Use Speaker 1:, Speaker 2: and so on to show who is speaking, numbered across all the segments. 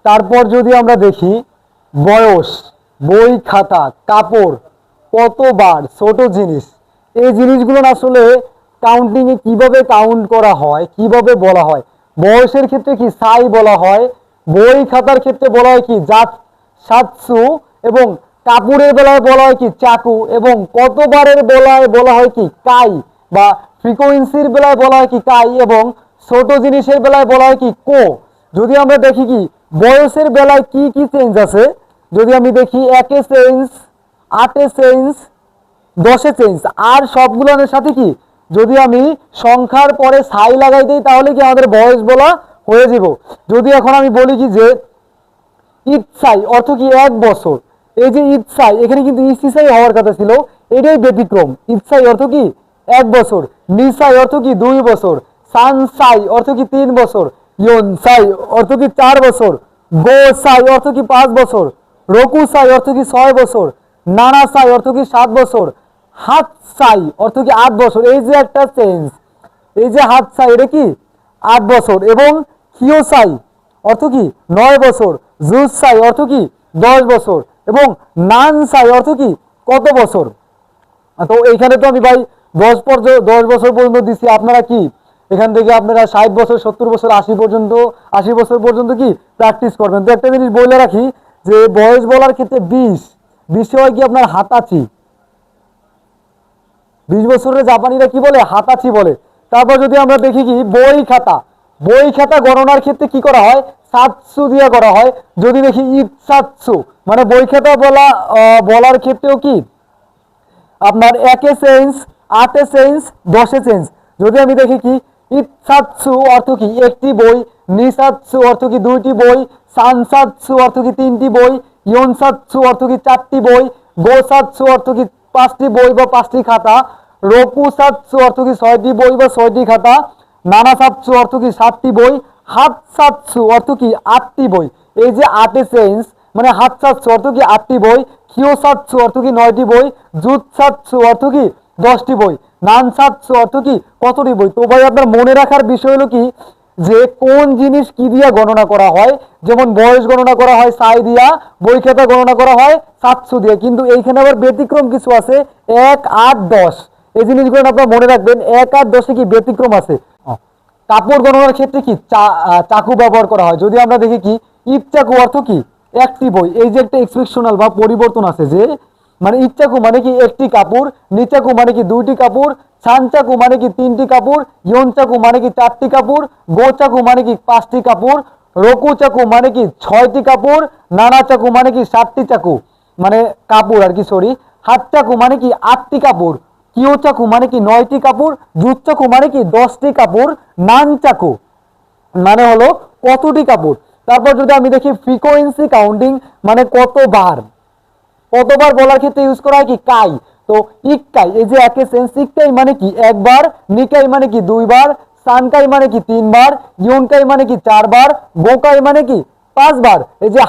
Speaker 1: তারপর যদি আমরা দেখি বয়স, বই খাতা, কাপড়, কতবার, ছোট জিনিস, এই জিনিসগুলো আসলে কাউন্টিং এ কিভাবে কাউন্ট করা হয়, কিভাবে বলা হয়। বয়সের ক্ষেত্রে কি সাই বলা হয়, বই খাতার ক্ষেত্রে বলা হয় কি জাত সাতসু, এবং কাপড়ের বেলায় বলা হয় কি চাকু, এবং কতবারের বেলায় বলা হয় কি কাই, বা ফ্রিকোয়েন্সির বেলায় বলা হয় কি কাই, এবং ছোট জিনিসের বেলায় বলা হয় কি কো। যদি আমরা দেখি কি বয়সের বেলায় কি কি চেঞ্জ আছে, যদি আমি দেখি 1 চেঞ্জ, 8 চেঞ্জ, 10 চেঞ্জ, আর সবগুলোর সাথে কি যদি আমি সংখ্যার পরে সাই লাগাই দিই তাহলে কি আমাদের বয়স বলা হয়ে যাব। যদি এখন আমি বলি কি যে ইৎসাই অর্থ কি 1 বছর, এই যে ইৎসাই এখানে কিন্তু ইসিসাই হওয়ার কথা ছিল, এটাই ব্যতিক্রম। ইৎসাই অর্থ কি 1 বছর, নিসাই অর্থ কি 2 বছর, সানসাই অর্থ কি 3 বছর, ইয়নসাই অর্থ কি 4 বছর, গোসাই অর্থ কি 5 বছর, রকুসাই অর্থ কি 6 বছর, নানাসাই অর্থ কি 7 বছর, হাতসাই অর্থ কি 8 বছর। এই যে একটা চেঞ্জ, এই যে হাতসাই এটা কি 8 বছর, এবং কিওসাই অর্থ কি 9 বছর, জুসাই অর্থ কি 10 বছর, এবং নানসাই অর্থ কি কত বছর। তো এইখানে তো আমি ভাই 10 বছর পর্যন্ত দিছি, আপনারা কি এখান থেকে আপনারা 60 বছর, 70 বছর, 80 বছর পর্যন্ত কি প্র্যাকটিস করবেন। তো একটা জিনিস বলে রাখি যে বয়স বলার ক্ষেত্রে 20 হয় কি আপনার হাতাচি, 20 বছরের জাপানিরা কি বলে হাতাচি বলে। তারপর যদি আমরা দেখি কি বই খাতা, বই খাতা গণনার ক্ষেত্রে কি করা হয় সাতসু দিয়ে করা হয়। যদি দেখি ইৎসাতসু মানে বই খাতা বলার ক্ষেত্রেও কি আপনার 1 চেঞ্জ, 8 চেঞ্জ, 10 চেঞ্জ। যদি আমি দেখি কি ইৎসাতসু অর্থ কি একটি বই, নিসাতসু অর্থ কি 2টি বই, সানসাতসু অর্থ কি 3টি বই, ইয়নসাতসু অর্থ কি 4টি বই, গোসাতসু অর্থ কি 5টি বই বা 5টি খাতা, রকুসাতসু অর্থ কি 6টি বই বা 6টি খাতা, নানাসাতসু অর্থ কি 7টি বই, হাতসাতসু অর্থ কি 8টি বই। এই যে 8 চেঞ্জ মানে হাতসাতসু অর্থ কি 8টি বই, কিওসাতসু অর্থ কি 9টি বই, জুতসাতসু অর্থ কি 10টি বই, নানসাতসু অর্থ কি কতটি বই। তো ভাই আপনার মনে রাখার বিষয় হলো কি যে কোন জিনিস কি দিয়া গণনা করা হয়। যেমন বয়স গণনা করা হয় সাই দিয়া, বই খাতা গণনা করা হয় সাতসু দিয়ে, কিন্তু এইখানে আবার ব্যতিক্রম কিছু আছে 1, 8, 10। এই জিনিসগুলো আপনারা মনে রাখবেন, 1 আর 10 কি ব্যতিক্রম আছে। কাপড় গণনার ক্ষেত্রে কি চাকু ব্যবহার করা হয়। যদি আমরা দেখি কি ইপচাকু অর্থ কি একটি বই। এই যে একটা এক্সপ্রেশনাল বা পরিবর্তন আছে যে মানে ইচ্চাকু মানে কি একটি কাপড়, নিচাকু মানে কি 2টি কাপড়, ছানচাকু মানে কি 3টি কাপড়, ইয়নচাকু মানে কি 4টি কাপড়, গোচাকু মানে কি 5টি কাপড়, রকুচাকু মানে কি 6টি কাপড়, নানাচাকু মানে কি 7টি চাকু মানে কাপড় আর কি সরি, হাতচাকু মানে কি 8টি কাপড়, কিওচাকু মানে কি 9টি কাপড়, জুতচাকু মানে কি 10টি কাপড়, নানচাকু মানে হলো কতটি কাপড়। তারপর যদি আমি দেখি ফ্রিকোয়েন্সি কাউন্টিং মানে কতবার, কতবার বলার ক্ষেত্রে ইউজ করা হয় কি কাই। তো ইক্কাই এই যে 1 সেন্স, ইক্কাই মানে কি একবার, নিকাই মানে কি 2 বার, সানকাই মানে কি 3 বার, ইয়নকাই মানে কি 4 বার, গোকাই মানে কি 5 বার। এই যে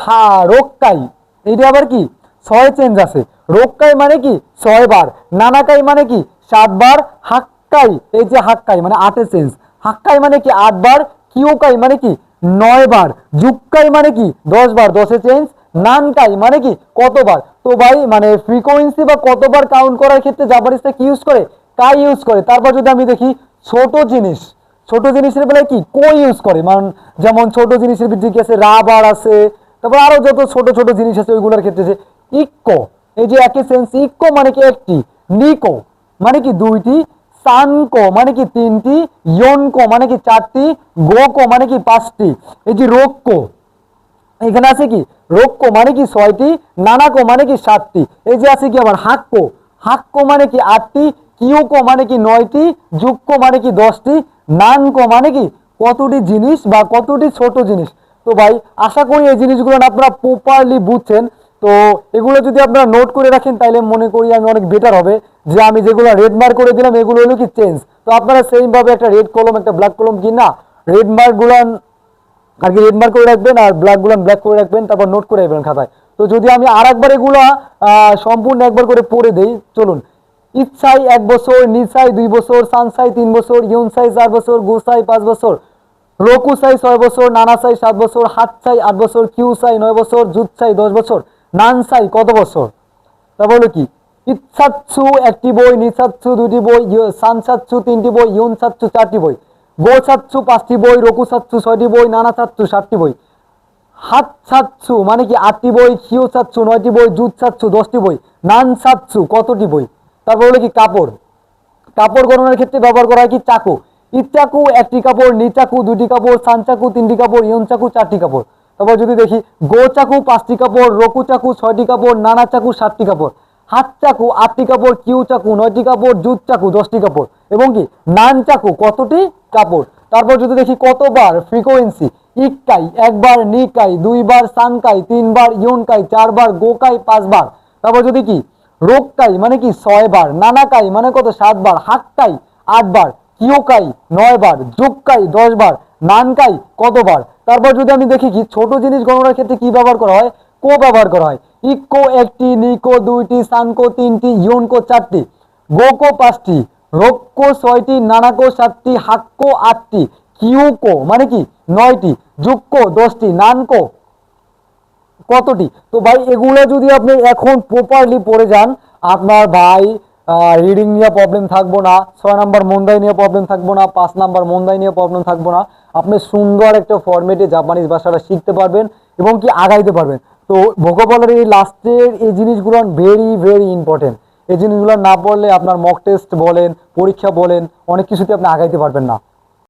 Speaker 1: রোক্কাই এইটা আবার কি 6 চেঞ্জ আছে, রোক্কাই মানে কি 6 বার, নানাকাই মানে কি 7 বার, হাক্কাই এই যে হাক্কাই মানে 8 চেঞ্জ, হাক্কাই মানে কি 8 বার, কিওকাই মানে কি 9 বার, জুক্কাই মানে কি 10 বার 10 চেঞ্জ, নানকাই মানে কি কতবার। তো ভাই মানে ফ্রিকোয়েন্সি বা কতবার কাউন্ট করার ক্ষেত্রে জাপানিজটা কি ইউজ করে কাই ইউজ করে। তারপর যদি আমি দেখি ছোট জিনিস, ছোট জিনিসের বেলায় কি কো ইউজ করে। যেমন ছোট জিনিসের ভিত্তি কি আছে রাবার আছে, তারপর আরো যত ছোট ছোট জিনিস আছে ওইগুলোর ক্ষেত্রে যে ইক্কো এই যে 1 সেন্স, ইক্কো মানে কি একটি, নিকো মানে কি 2টি, সানকো মানে কি 3টি, ইয়নকো মানে কি 4টি, গোকো মানে কি 5টি। এই যে রোক্কো এখানে আছে কি রোক্কো মানে কি 6টি, নানাকো মানে কি 7টি। এই যে আছে কি আবার হাক্কো, হাক্কো মানে কি 8টি, কিউকো মানে কি 9টি, জুক্কো মানে কি 10টি, নানকো মানে কি কতটি জিনিস বা কতটি ছোট জিনিস। তো ভাই আশা করি এই জিনিসগুলো আপনারা প্রপারলি বুঝছেন। তো এগুলো যদি আপনারা নোট করে রাখেন তাহলে মনে করি আমি অনেক বেটার হবে। যে আমি যেগুলো রেড মার্ক করে দিলাম এগুলো হলো কি চেঞ্জ। তো আপনারা সেম ভাবে একটা রেড কলম একটা ব্ল্যাক কলম কিনা রেড মার্ক গুলো আর কি রেড মার্ক করে রাখবেন আর ব্ল্যাক গুলো ব্ল্যাক করে রাখবেন, তারপর নোট করে রাখবেন খাতায়। তো যদি আমি আর একবার এগুলো সম্পূর্ণ একবার করে পড়ে দেই চলুন। ইৎসাই 1 বছর, নিসাই 2 বছর, সানসাই 3 বছর, ইয়নসাই 4 বছর, গোসাই 5 বছর, রকু চাই 6 বছর, নানা চাই 7 বছর, হাত চাই 8 বছর, কিউ চাই 9 বছর, জুত চাই 10 বছর, নান চাই কত বছর? তারপর হলো কি ইচ্ছাচ্ছু একটি বই, নিচাচ্ছু দুটি বই, সানসাচ্ছু তিনটি বই, ইউন চাচ্ছু চারটি বই, গো চাচ্ছু 5টি বই, রকু চাচ্ছু 6টি বই, নানা চাচ্ছু 7টি বই, হাত চাচ্ছু মানে কি 8টি বই, কিউ চাচ্ছু 9টি বই, জুত চাচ্ছু 10টি বই, নান চাচ্ছু কতটি বই? তারপর হলো কি কাপড়, কাপড় গণনার ক্ষেত্রে ব্যবহার করা হয় কি চাকু, ইচাকু একটি কাপড়, নিচাকু দুটি কাপড়, সানচাকু তিনটি কাপড়, ইয়নচাকু 4টি কাপড়। তারপর যদি দেখি গো চাকু 5টি কাপড়, রকু চাকু 6টি কাপড়, নানা চাকু 7টি কাপড়, হাত চাকু 8টি কাপড়, কিউ চাকু 9টি কাপড়, জুত চাকু 10টি কাপড় এবং কি নান চাকু কতটি কাপড়? তারপর যদি দেখি কতবার ফ্রিকোয়েন্সি, ইকাই একবার, নিকাই দুইবার, সানকাই তিনবার, ইয়নকাই 4বার, গোকাই 5বার। তারপর যদি কি রোগকাই মানে কি 6বার, নানাকাই মানে কত 7বার, হাক্কাই 8বার, কিয়োকাই 9বার, যোগকাই 10বার, নানকাই কতবার? তারপর যদি আমি দেখি কি ছোট জিনিস গণনার ক্ষেত্রে কি ব্যবহার করা হয়, কো ব্যবহার করা হয়, ইকো একটি, নিকো দুইটি, সানকো তিনটি, ইয়নকো 4টি, গোকো 5টি, রোগকো 6টি, নানাকো 7টি, হাক্কো 8টি, কিউকো মানে কি 9টি, যোগকো 10টি, নানকো কতটি? তো ভাই এগুলো যদি আপনি এখন প্রপারলি পড়ে যান, আপনার ভাই রিডিং নিয়ে প্রবলেম থাকবো না, 6 নাম্বার মন্দাই নিয়ে প্রবলেম থাকবো না, 5 নাম্বার মন্দাই নিয়ে প্রবলেম থাকবো না, আপনি সুন্দর একটা ফরম্যাটে জাপানিজ ভাষাটা শিখতে পারবেন এবং কি আগাইতে পারবেন। তো ভোকাবুলারি এই লাস্টের এই জিনিসগুলো ভেরি ভেরি ইম্পর্টেন্ট। এই জিনিসগুলো না পড়লে আপনার মক টেস্ট বলেন, পরীক্ষা বলেন, অনেক কিছুতে আপনি আগাইতে পারবেন না।